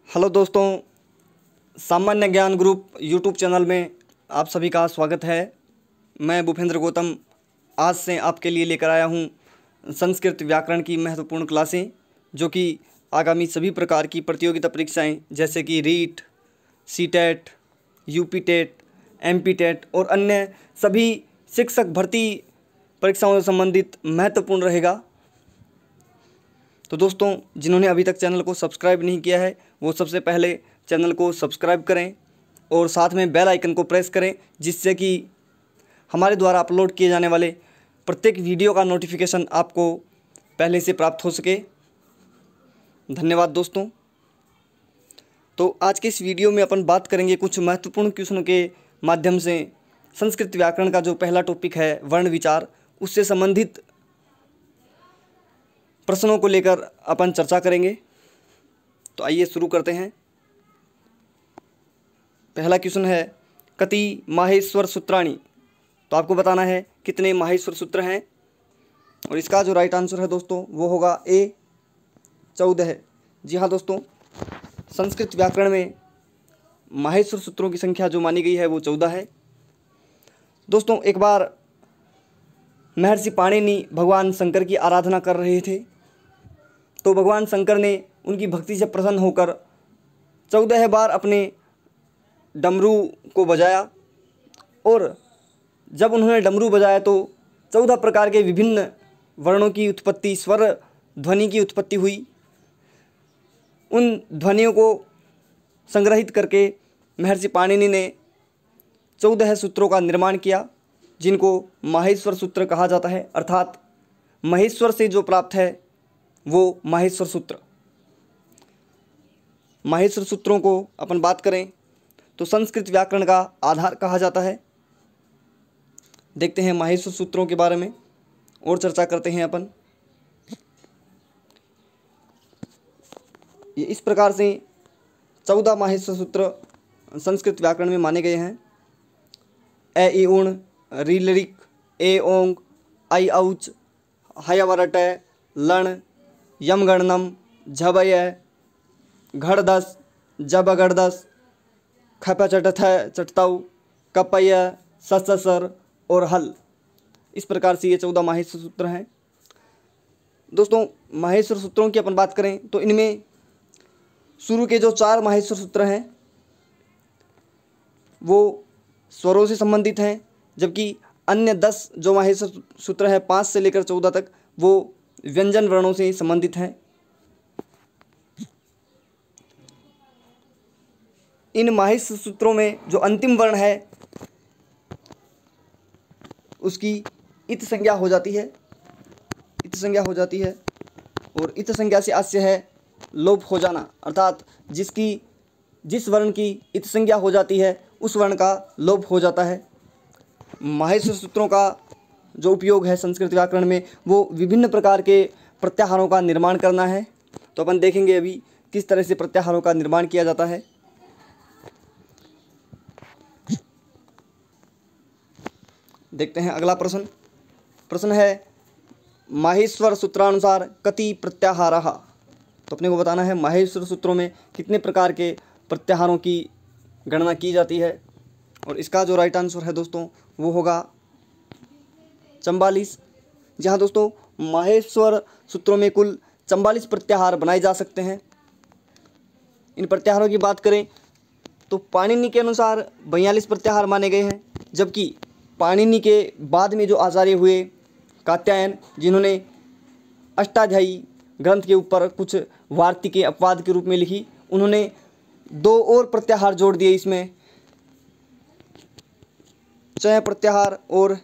Hello दोस्तों, सामान्य ज्ञान ग्रुप यूट्यूब चैनल में आप सभी का स्वागत है। मैं भूपेंद्र गौतम आज से आपके लिए लेकर आया हूँ संस्कृत व्याकरण की महत्वपूर्ण क्लासें, जो कि आगामी सभी प्रकार की प्रतियोगिता परीक्षाएं जैसे कि रीट, सीटेट, यूपी टेट, एमपी टेट और अन्य सभी शिक्षक भर्ती परीक्षाओं से संबंधित महत्वपूर्ण रहेगा। तो दोस्तों, जिन्होंने अभी तक चैनल को सब्सक्राइब नहीं किया है वो सबसे पहले चैनल को सब्सक्राइब करें और साथ में बेल आइकन को प्रेस करें, जिससे कि हमारे द्वारा अपलोड किए जाने वाले प्रत्येक वीडियो का नोटिफिकेशन आपको पहले से प्राप्त हो सके। धन्यवाद दोस्तों। तो आज के इस वीडियो में अपन बात करेंगे कुछ महत्वपूर्ण क्वेश्चनों के माध्यम से संस्कृत व्याकरण का जो पहला टॉपिक है वर्ण विचार, उससे संबंधित प्रश्नों को लेकर अपन चर्चा करेंगे। तो आइए शुरू करते हैं। पहला क्वेश्चन है कति माहेश्वर सूत्राणि। तो आपको बताना है कितने माहेश्वर सूत्र हैं, और इसका जो राइट आंसर है दोस्तों वो होगा ए 14। जी हाँ दोस्तों, संस्कृत व्याकरण में माहेश्वर सूत्रों की संख्या जो मानी गई है वो 14 है। दोस्तों, एक बार महर्षि पाणिनि भगवान शंकर की आराधना कर रहे थे, तो भगवान शंकर ने उनकी भक्ति से प्रसन्न होकर 14 बार अपने डमरू को बजाया, और जब उन्होंने डमरू बजाया तो 14 प्रकार के विभिन्न वर्णों की उत्पत्ति, स्वर ध्वनि की उत्पत्ति हुई। उन ध्वनियों को संग्रहित करके महर्षि पाणिनि ने 14 सूत्रों का निर्माण किया, जिनको माहेश्वर सूत्र कहा जाता है। अर्थात महेश्वर से जो प्राप्त है वो माहेश्वर सूत्र। माहेश्वर सूत्रों को अपन बात करें तो संस्कृत व्याकरण का आधार कहा जाता है। देखते हैं माहेश्वर सूत्रों के बारे में और चर्चा करते हैं अपन। ये इस प्रकार से 14 माहेश्वर सूत्र संस्कृत व्याकरण में माने गए हैं। ए ई उण, री लिरिक, ए ओंग, आई औच, हयवरट, लण, यम गणनम, झबय, घड़दस, जब गड़दस, खप चटथ चटतौ, कपय, ससर और हल। इस प्रकार से ये 14 माहेश्वर सूत्र हैं। दोस्तों, माहेश्वर सूत्रों की अपन बात करें तो इनमें शुरू के जो 4 माहेश्वर सूत्र हैं वो स्वरों से संबंधित हैं, जबकि अन्य 10 जो माहेश्वर सूत्र है 5 से लेकर 14 तक वो व्यंजन वर्णों से संबंधित हैं। इन माहेश्वर सूत्रों में जो अंतिम वर्ण है उसकी इत संज्ञा हो जाती है। इत संज्ञा हो जाती है, और इत संज्ञा से आस्य है लोप हो जाना। अर्थात जिस वर्ण की इत संज्ञा हो जाती है उस वर्ण का लोप हो जाता है। माहेश्वर सूत्रों का जो उपयोग है संस्कृत व्याकरण में वो विभिन्न प्रकार के प्रत्याहारों का निर्माण करना है। तो अपन देखेंगे अभी किस तरह से प्रत्याहारों का निर्माण किया जाता है। देखते हैं अगला प्रश्न। प्रश्न है माहेश्वर सूत्रानुसार कति प्रत्याहारः। तो अपने को बताना है माहेश्वर सूत्रों में कितने प्रकार के प्रत्याहारों की गणना की जाती है, और इसका जो राइट आंसर है दोस्तों वो होगा 44। जहाँ दोस्तों माहेश्वर सूत्रों में कुल 44 प्रत्याहार बनाए जा सकते हैं। इन प्रत्याहारों की बात करें तो पाणिनि के अनुसार 42 प्रत्याहार माने गए हैं, जबकि पाणिनि के बाद में जो आचार्य हुए कात्यायन, जिन्होंने अष्टाध्यायी ग्रंथ के ऊपर कुछ वार्तिकें अपवाद के रूप में लिखी, उन्होंने 2 और प्रत्याहार जोड़ दिए इसमें, चय प्रत्याहार और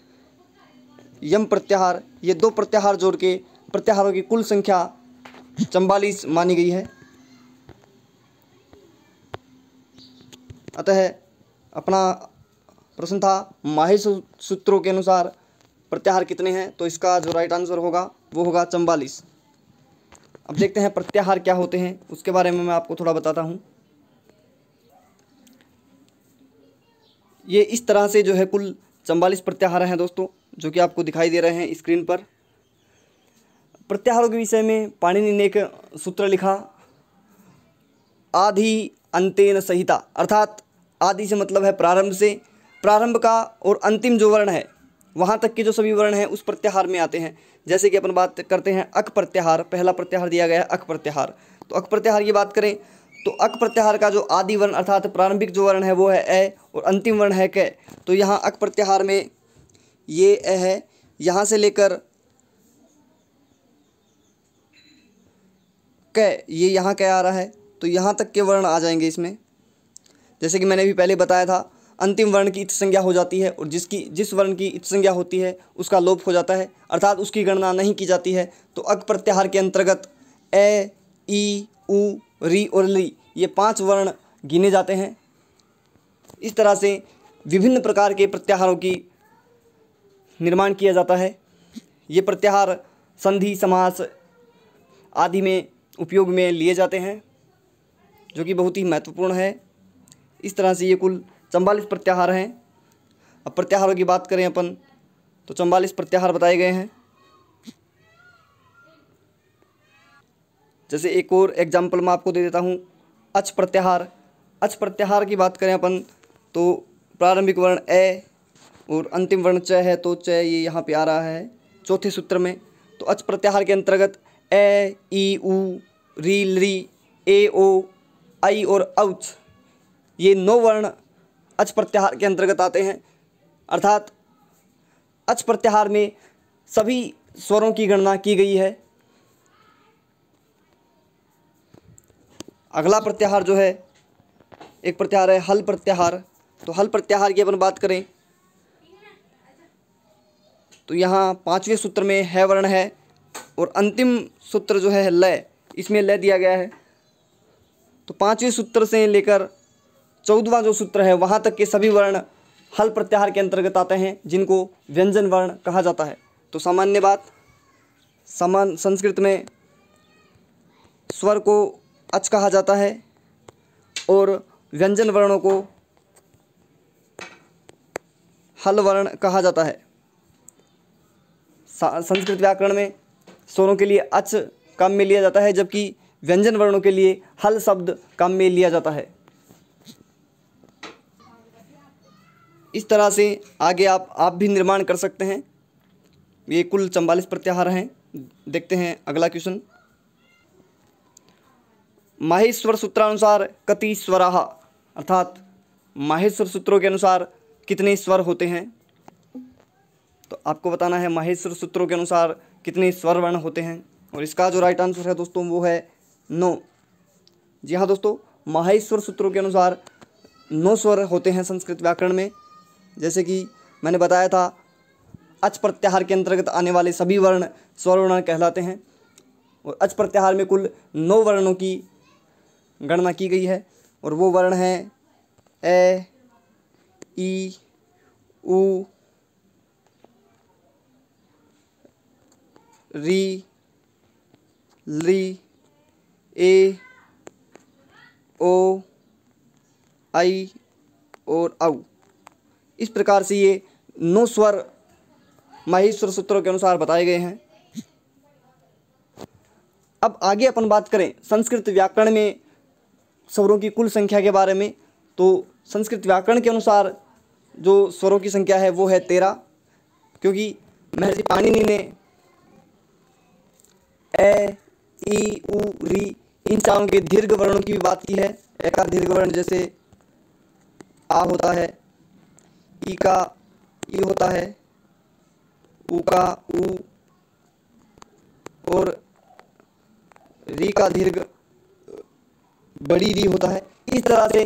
यम प्रत्याहार। ये 2 प्रत्याहार जोड़ के प्रत्याहारों की कुल संख्या 44 मानी गई है। अतः अपना प्रश्न था माहेश्वर सूत्रों के अनुसार प्रत्याहार कितने हैं, तो इसका जो राइट आंसर होगा वो होगा 44। अब देखते हैं प्रत्याहार क्या होते हैं, उसके बारे में मैं आपको थोड़ा बताता हूँ। ये इस तरह से जो है कुल 44 प्रत्याहार हैं दोस्तों, जो कि आपको दिखाई दे रहे हैं स्क्रीन पर। प्रत्याहारों के विषय में पाणिनि ने एक सूत्र लिखा, आदि अंतेन सहिता, अर्थात आदि से मतलब है प्रारंभ से, प्रारंभ का और अंतिम जो वर्ण है वहाँ तक के जो सभी वर्ण हैं उस प्रत्याहार में आते हैं। जैसे कि अपन बात करते हैं अक प्रत्याहार, पहला प्रत्याहार दिया गया है अक प्रत्याहार। तो अक प्रत्याहार की बात करें तो अक प्रत्याहार का जो आदि वर्ण अर्थात प्रारंभिक जो वर्ण है वो है ए और अंतिम वर्ण है क। तो यहाँ अक प्रत्याहार में ये ए है, यहाँ से लेकर क, ये यहाँ क आ रहा है, तो यहाँ तक के वर्ण आ जाएंगे इसमें। जैसे कि मैंने भी पहले बताया था, अंतिम वर्ण की इत् संज्ञा हो जाती है और जिस वर्ण की इत् संज्ञा होती है उसका लोप हो जाता है, अर्थात उसकी गणना नहीं की जाती है। तो अक प्रत्याहार के अंतर्गत ए, ई, उ, री और ली ये 5 वर्ण गिने जाते हैं। इस तरह से विभिन्न प्रकार के प्रत्याहारों की निर्माण किया जाता है। ये प्रत्याहार संधि समास आदि में उपयोग में लिए जाते हैं, जो कि बहुत ही महत्वपूर्ण है। इस तरह से ये कुल 44 प्रत्याहार हैं। अब प्रत्याहारों की बात करें अपन तो 44 प्रत्याहार बताए गए हैं। जैसे एक और एग्जाम्पल मैं आपको दे देता हूँ, अच प्रत्याहार। अच प्रत्याहार की बात करें अपन तो प्रारंभिक वर्ण ए और अंतिम वर्ण च है, तो च ये यहाँ पे आ रहा है चौथे सूत्र में। तो अच प्रत्याहार के अंतर्गत ए, ई, उ, री, ली, ए, ओ, आई और औच ये 9 वर्ण अच प्रत्याहार के अंतर्गत आते हैं। अर्थात अच प्रत्याहार में सभी स्वरों की गणना की गई है। अगला प्रत्याहार जो है, एक प्रत्याहार है हल प्रत्याहार। तो हल प्रत्याहार की अपन बात करें तो यहाँ 5वें सूत्र में है वर्ण है और अंतिम सूत्र जो है लय, इसमें लय दिया गया है। तो 5वें सूत्र से लेकर 14वां जो सूत्र है वहाँ तक के सभी वर्ण हल प्रत्याहार के अंतर्गत आते हैं, जिनको व्यंजन वर्ण कहा जाता है। तो सामान्य बात, संस्कृत में स्वर को अच कहा जाता है और व्यंजन वर्णों को हल वर्ण कहा जाता है। संस्कृत व्याकरण में स्वरों के लिए अच काम में लिया जाता है, जबकि व्यंजन वर्णों के लिए हल शब्द काम में लिया जाता है। इस तरह से आगे आप भी निर्माण कर सकते हैं। ये कुल 44 प्रत्याहार हैं। देखते हैं अगला क्वेश्चन। माहेश्वर सूत्रानुसार कति स्वराः, अर्थात माहेश्वर सूत्रों के अनुसार कितने स्वर होते हैं। तो आपको बताना है माहेश्वर सूत्रों के अनुसार कितने स्वर वर्ण होते हैं, और इसका जो राइट आंसर है दोस्तों वो है 9। जी हाँ दोस्तों, माहेश्वर सूत्रों के अनुसार 9 स्वर होते हैं संस्कृत व्याकरण में। जैसे कि मैंने बताया था, अच प्रत्याहार के अंतर्गत आने वाले सभी वर्ण स्वर वर्ण कहलाते हैं, और अच प्रत्याहार में कुल 9 वर्णों की गणना की गई है, और वो वर्ण हैं ए, ई, उ, री, ली, ए, ओ, आई और औ। इस प्रकार से ये 9 स्वर माहेश्वर सूत्रों के अनुसार बताए गए हैं। अब आगे अपन बात करें संस्कृत व्याकरण में स्वरों की कुल संख्या के बारे में। तो संस्कृत व्याकरण के अनुसार जो स्वरों की संख्या है वो है 13, क्योंकि महर्षि पाणिनि ने ए, ई, उ, री इन चारों के दीर्घ वर्णों की भी बात की है। ए का दीर्घ वर्ण जैसे आ होता है, ई का ई होता है, उ का उ, और री का दीर्घ बड़ी री होता है। इस तरह से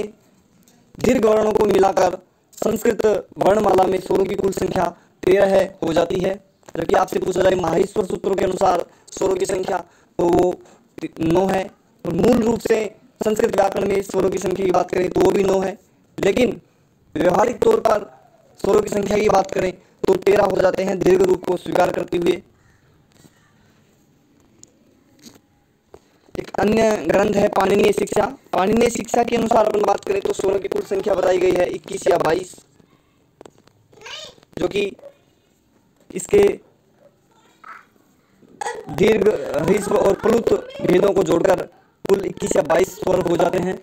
दीर्घ वर्णों को मिलाकर संस्कृत वर्णमाला में स्वरों की कुल संख्या 13 हो जाती है। जबकि आपसे पूछा जाए माहेश्वर सूत्रों के अनुसार स्वरों की संख्या, तो वो 9 है। और मूल रूप से संस्कृत व्याकरण में स्वरों की संख्या की बात करें तो वो भी 9 है, लेकिन व्यवहारिक तौर पर स्वरों की संख्या की बात करें तो 13 हो जाते हैं दीर्घ रूप को स्वीकार करते हुए। एक अन्य ग्रंथ है पाणिनीय शिक्षा। पाणिनीय शिक्षा के अनुसार अपन बात करें तो स्वरों की कुल संख्या बताई गई है 21 या 22, जो कि इसके दीर्घ, ह्रस्व और प्लुत भेदों को जोड़कर कुल 21 या 22 स्वर हो जाते हैं,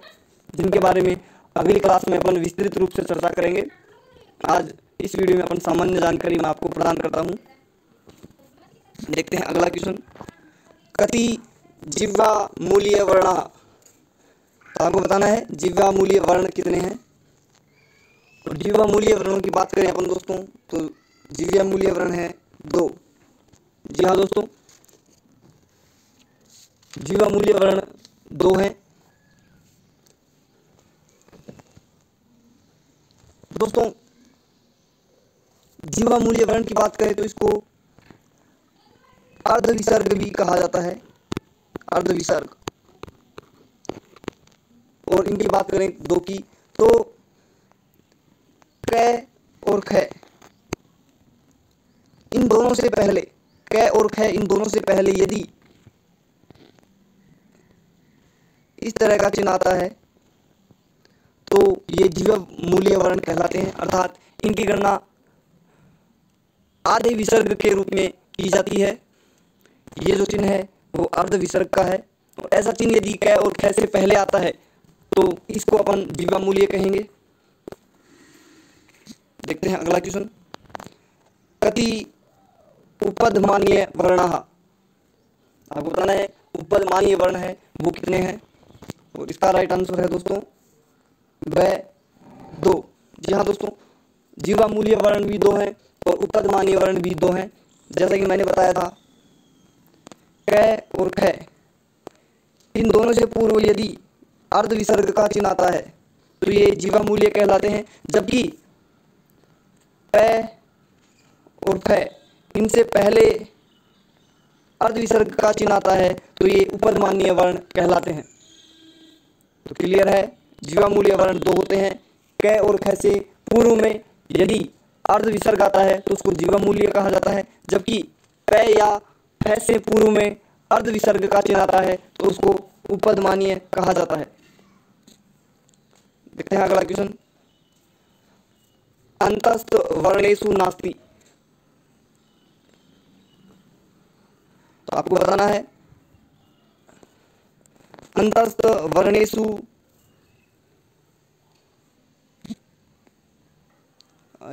जिनके बारे में अगली क्लास में अपन विस्तृत रूप से चर्चा करेंगे। आज इस वीडियो में अपन सामान्य जानकारी मैं आपको प्रदान करता हूँ। देखते हैं अगला क्वेश्चन। कति जिह्वा मूलीय वर्ण। तो आपको बताना है जिह्वा मूलीय वर्ण कितने हैं। तो जिह्वा मूलीय वर्णों की बात करें अपन दोस्तों, तो जिह्वा मूलीय वर्ण है 2। जी हाँ दोस्तों, जिह्वा मूलीय वर्ण 2 हैं। दोस्तों जिह्वा मूलीय वर्ण की बात करें तो इसको अर्धविसर्ग भी कहा जाता है, अर्धविसर्ग। और इनकी बात करें 2 की, तो क और ख, इन दोनों से पहले, क और ख इन दोनों से पहले यदि इस तरह का चिन्ह आता है तो ये जिह्वा मूलीय वर्ण कहलाते हैं, अर्थात इनकी गणना आधे विसर्ग के रूप में की जाती है। ये जो चिन्ह है वो अर्ध विसर्ग का है। तो ऐसा चिन्ह यदि क और ख से पहले आता है तो इसको अपन जिह्वा मूलीय कहेंगे। देखते हैं अगला क्वेश्चन। कति उपधमानीय वर्णाः। आपको बताना है उपधमानीय वर्ण है वो कितने हैं, और इसका राइट आंसर है दोस्तों वह 2। जी हाँ दोस्तों, जिह्वा मूलीय वर्ण भी 2 हैं और उपधमानीय वर्ण भी 2 हैं। जैसा कि मैंने बताया था, क और ख इन दोनों से पूर्व यदि अर्ध विसर्ग का चिन्ह आता है तो ये जिह्वा मूलीय कहलाते हैं, जबकि प और ख इनसे पहले अर्ध विसर्ग का चिन्ह आता है तो ये उपधमानीय वर्ण कहलाते हैं। तो क्लियर है, जिह्वा मूलीय वर्ण 2 होते हैं। क और ख से पूर्व में यदि अर्ध विसर्ग आता है तो उसको जिह्वा मूलीय कहा जाता है, जबकि प या फ से पूर्व में अर्ध विसर्ग का चिन्ह आता है तो उसको उपधमानीय कहा जाता है। देखते हैं अगला क्वेश्चन। अंतस्थ वर्णेषु नास्ति। तो आपको बताना है अंतस्थ वर्णेषु,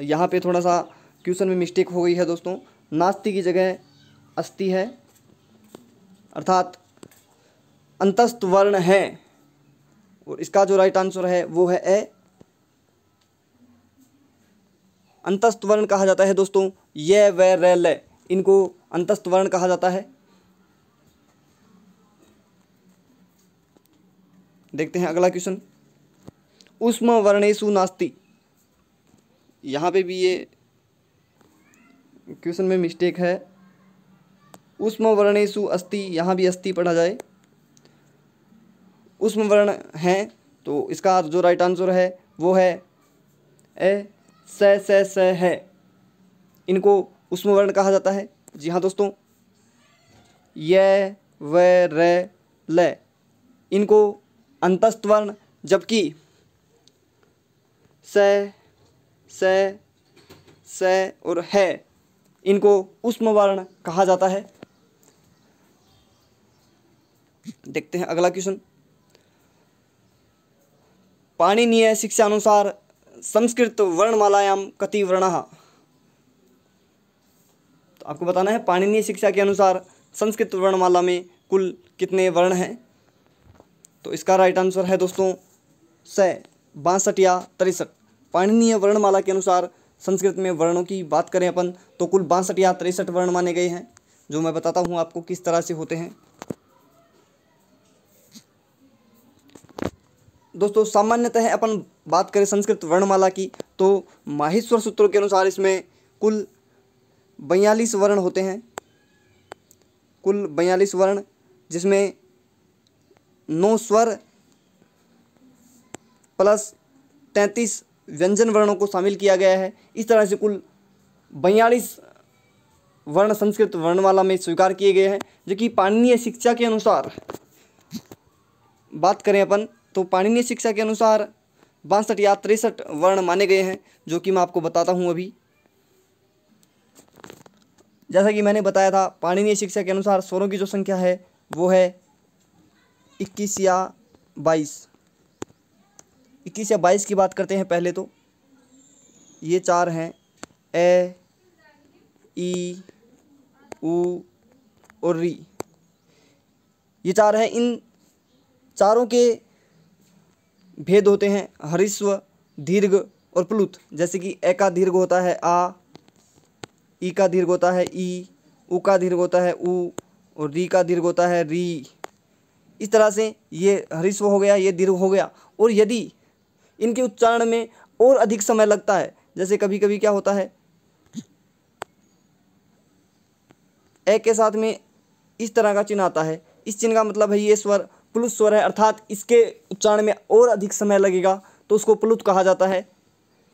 यहाँ पे थोड़ा सा क्वेश्चन में मिस्टेक हो गई है दोस्तों, नास्ति की जगह अस्ति है, अर्थात अंतस्थ वर्ण है, और इसका जो राइट आंसर है वो है ए। अंतस्थ वर्ण कहा जाता है दोस्तों य व र ल, इनको अंतस्थ वर्ण कहा जाता है। देखते हैं अगला क्वेश्चन। उष्म वर्णेषु नास्ति। यहाँ पे भी ये क्वेश्चन में मिस्टेक है, उष्म वर्णेषु अस्ति, यहाँ भी अस्ति पढ़ा जाए। उष्म वर्ण हैं तो इसका जो राइट आंसर है वो है ए, स है, इनको उष्म वर्ण कहा जाता है। जी हाँ दोस्तों, य व र ल इनको अंतस्थ वर्ण, जबकि स और है इनको उष्म वर्ण कहा जाता है। देखते हैं अगला क्वेश्चन। पाणिनीय शिक्षानुसार संस्कृत वर्णमालायां कति वर्णाः। तो आपको बताना है पाणिनीय शिक्षा के अनुसार संस्कृत वर्णमाला में कुल कितने वर्ण हैं। तो इसका राइट आंसर है दोस्तों 62 या 63। पाणिनीय वर्णमाला के अनुसार संस्कृत में वर्णों की बात करें अपन तो कुल 62 या 63 वर्ण माने गए हैं, जो मैं बताता हूँ आपको किस तरह से होते हैं। दोस्तों सामान्यतः अपन बात करें संस्कृत वर्णमाला की तो माहेश्वर सूत्रों के अनुसार इसमें कुल 42 वर्ण होते हैं, कुल 42 वर्ण, जिसमें 9 स्वर प्लस 33 व्यंजन वर्णों को शामिल किया गया है। इस तरह से कुल 42 वर्ण संस्कृत वर्णमाला में स्वीकार किए गए हैं, जो कि पाणिनीय शिक्षा के अनुसार बात करें अपन तो पाणिनीय शिक्षा के अनुसार 62 या 63 वर्ण माने गए हैं, जो कि मैं आपको बताता हूँ अभी। जैसा कि मैंने बताया था, पाणिनीय शिक्षा के अनुसार स्वरों की जो संख्या है वो है 21 या 22। 21 या 22 की बात करते हैं पहले तो। ये चार हैं, ए, ई, उ और री। ये चार हैं। इन चारों के भेद होते हैं ह्रस्व, दीर्घ और प्लुत। जैसे कि ए का दीर्घ होता है आ, ई का दीर्घ होता है ई, उ का दीर्घ होता है उ और री का दीर्घ होता है री। इस तरह से ये ह्रस्व हो गया, ये दीर्घ हो गया। और यदि इनके उच्चारण में और अधिक समय लगता है, जैसे कभी कभी क्या होता है, ए के साथ में इस तरह का चिन्ह आता है, इस चिन्ह का मतलब है ये स्वर प्लुत स्वर है, अर्थात इसके उच्चारण में और अधिक समय लगेगा तो उसको प्लुत कहा जाता है।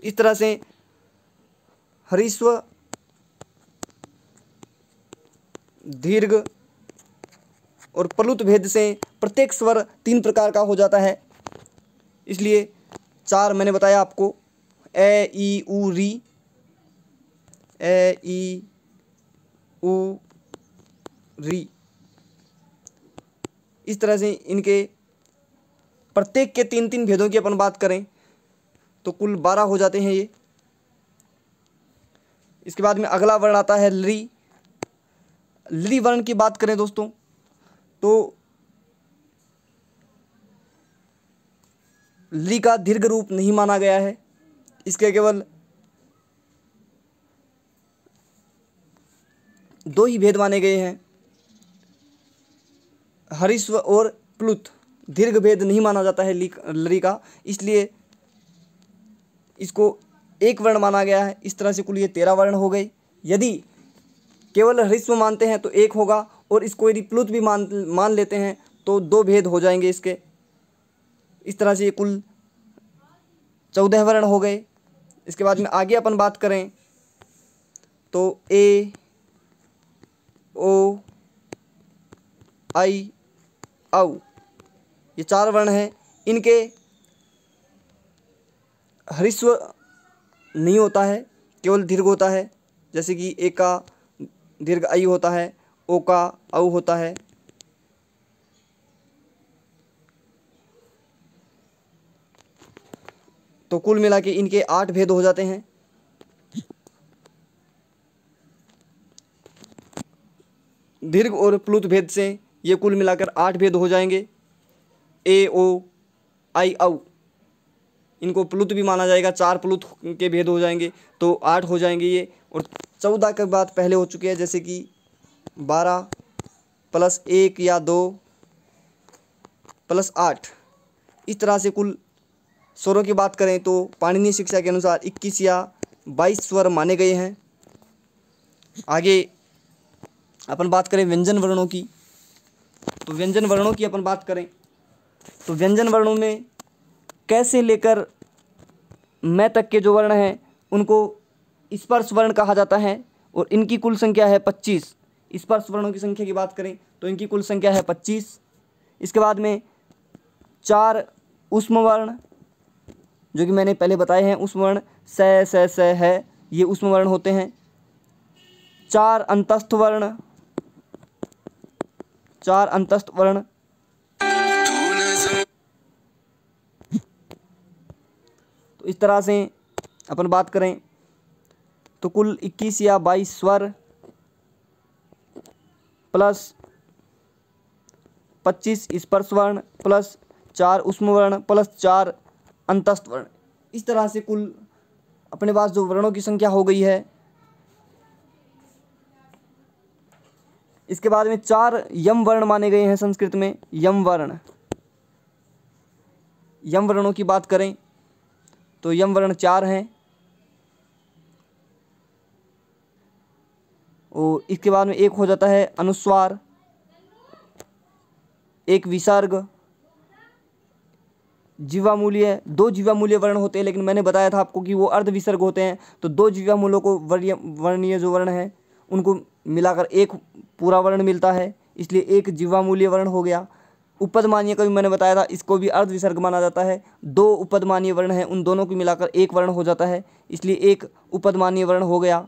इस तरह से ह्रस्व, दीर्घ और प्लुत भेद से प्रत्येक स्वर 3 प्रकार का हो जाता है। इसलिए 4 मैंने बताया आपको, ए, ई, उ, री, ए, ई, उ, री। इस तरह से इनके प्रत्येक के 3-3 भेदों की अपन बात करें तो कुल 12 हो जाते हैं ये। इसके बाद में अगला वर्ण आता है ली। ली वर्ण की बात करें दोस्तों तो ली का दीर्घ रूप नहीं माना गया है। इसके केवल 2 ही भेद माने गए हैं, ह्रस्व और प्लुत। दीर्घ भेद नहीं माना जाता है ली का, इसलिए इसको एक वर्ण माना गया है। इस तरह से कुल ये 13 वर्ण हो गए। यदि केवल ह्रस्व मानते हैं तो 1 होगा, और इसको यदि प्लुत भी मान लेते हैं तो 2 भेद हो जाएंगे इसके। इस तरह से ये कुल 14 वर्ण हो गए। इसके बाद में आगे अपन बात करें तो ए, ओ, आई, औ, ये 4 वर्ण हैं। इनके ह्रस्व नहीं होता है, केवल दीर्घ होता है। जैसे कि ए का दीर्घ आई होता है, ओ का औ होता है। तो कुल मिला के इनके 8 भेद हो जाते हैं। दीर्घ और प्लुत भेद से ये कुल मिलाकर 8 भेद हो जाएंगे। ए, ओ, आई, औ, इनको प्लुत भी माना जाएगा, 4 प्लुत के भेद हो जाएंगे तो 8 हो जाएंगे ये। और 14 के बाद पहले हो चुके हैं, जैसे कि 12 + 1 या 2 + 8। इस तरह से कुल स्वरों की बात करें तो पाणिनीय शिक्षा के अनुसार 21 या 22 स्वर माने गए हैं। आगे अपन बात करें व्यंजन वर्णों की, तो व्यंजन वर्णों की अपन बात करें तो व्यंजन वर्णों में कैसे लेकर मैं तक के जो वर्ण हैं उनको स्पर्श वर्ण कहा जाता है, और इनकी कुल संख्या है 25। स्पर्श वर्णों की संख्या की बात करें तो इनकी कुल संख्या है 25। इसके बाद में 4 ऊष्म वर्ण, जो कि मैंने पहले बताए हैं, ऊष्म वर्ण स, है, ये ऊष्म वर्ण होते हैं। 4 अंतस्थ वर्ण, 4 अंतस्थ वर्ण। तो इस तरह से अपन बात करें तो कुल 21 या 22 स्वर प्लस 25 स्पर्श वर्ण प्लस 4 ऊष्म वर्ण प्लस 4 अंतस्थ वर्ण। इस तरह से कुल अपने पास जो वर्णों की संख्या हो गई है। इसके बाद में 4 यम वर्ण माने गए हैं संस्कृत में, यम वर्ण। यम वर्णों की बात करें तो यम वर्ण 4 हैं, और इसके बाद में एक हो जाता है अनुस्वार, एक विसर्ग, जीवामूल्य। 2 जीवामूल्य वर्ण होते हैं, लेकिन मैंने बताया था आपको कि वो अर्ध विसर्ग होते हैं। तो 2 जीवामूलों को वर्णीय जो वर्ण है उनको मिलाकर एक पूरा वर्ण मिलता है, इसलिए एक जीवामूल्य वर्ण हो गया। उपदमानीय का भी मैंने बताया था, इसको भी अर्ध विसर्ग माना जाता है। 2 उपदमानीय वर्ण हैं, उन दोनों को मिलाकर एक वर्ण हो जाता है, इसलिए एक उपदमानीय वर्ण हो गया।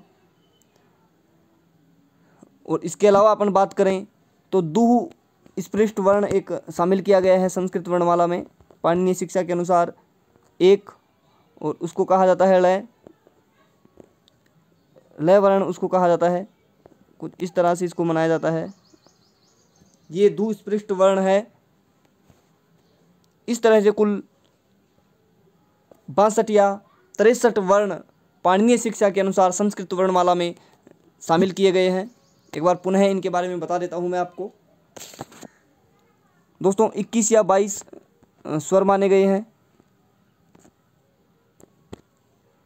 और इसके अलावा अपन बात करें तो दुह स्पृष्ट वर्ण एक शामिल किया गया है संस्कृत वर्णमाला में पाणिनीय शिक्षा के अनुसार एक, और उसको कहा जाता है लय। लय वर्ण उसको कहा जाता है। कुछ इस तरह से इसको मनाया जाता है। ये दुस्पृष्ट वर्ण है। इस तरह से कुल 62 या 63 वर्ण पाणिनीय शिक्षा के अनुसार संस्कृत वर्णमाला में शामिल किए गए हैं। एक बार पुनः इनके बारे में बता देता हूँ मैं आपको। दोस्तों 21 या 22 स्वर माने गए हैं,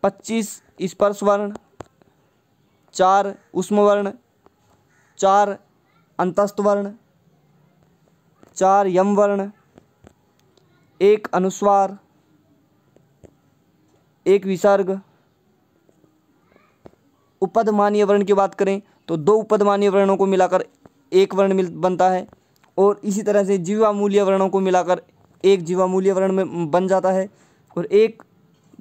25 स्पर्श वर्ण, 4 ऊष्म वर्ण, 4 अंतस्थ वर्ण, 4 यम वर्ण, 1 अनुस्वार, 1 विसर्ग। उपदमानीय वर्ण की बात करें तो 2 उपदमानीय वर्णों को मिलाकर 1 वर्ण बनता है, और इसी तरह से जीवामूल्य वर्णों को मिलाकर 1 जीवामूल्य वर्ण में बन जाता है, और 1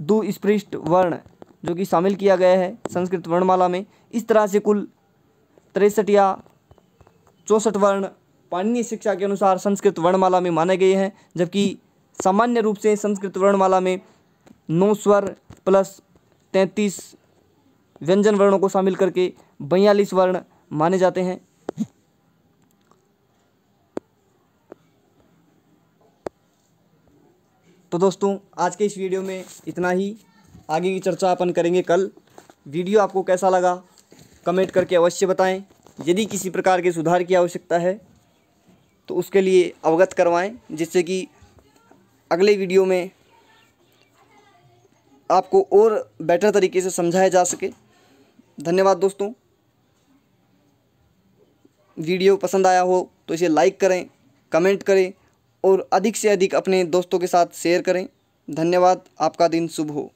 दुस्पृष्ट वर्ण जो कि शामिल किया गया है संस्कृत वर्णमाला में। इस तरह से कुल 63 या 64 वर्ण पाणिनीय शिक्षा के अनुसार संस्कृत वर्णमाला में माने गए हैं, जबकि सामान्य रूप से संस्कृत वर्णमाला में 9 स्वर प्लस 33 व्यंजन वर्णों को शामिल करके 42 वर्ण माने जाते हैं। तो दोस्तों आज के इस वीडियो में इतना ही। आगे की चर्चा अपन करेंगे कल। वीडियो आपको कैसा लगा कमेंट करके अवश्य बताएं। यदि किसी प्रकार के सुधार की आवश्यकता है तो उसके लिए अवगत करवाएं, जिससे कि अगले वीडियो में आपको और बेटर तरीके से समझाया जा सके। धन्यवाद दोस्तों। वीडियो पसंद आया हो तो इसे लाइक करें, कमेंट करें और अधिक से अधिक अपने दोस्तों के साथ शेयर करें। धन्यवाद। आपका दिन शुभ हो।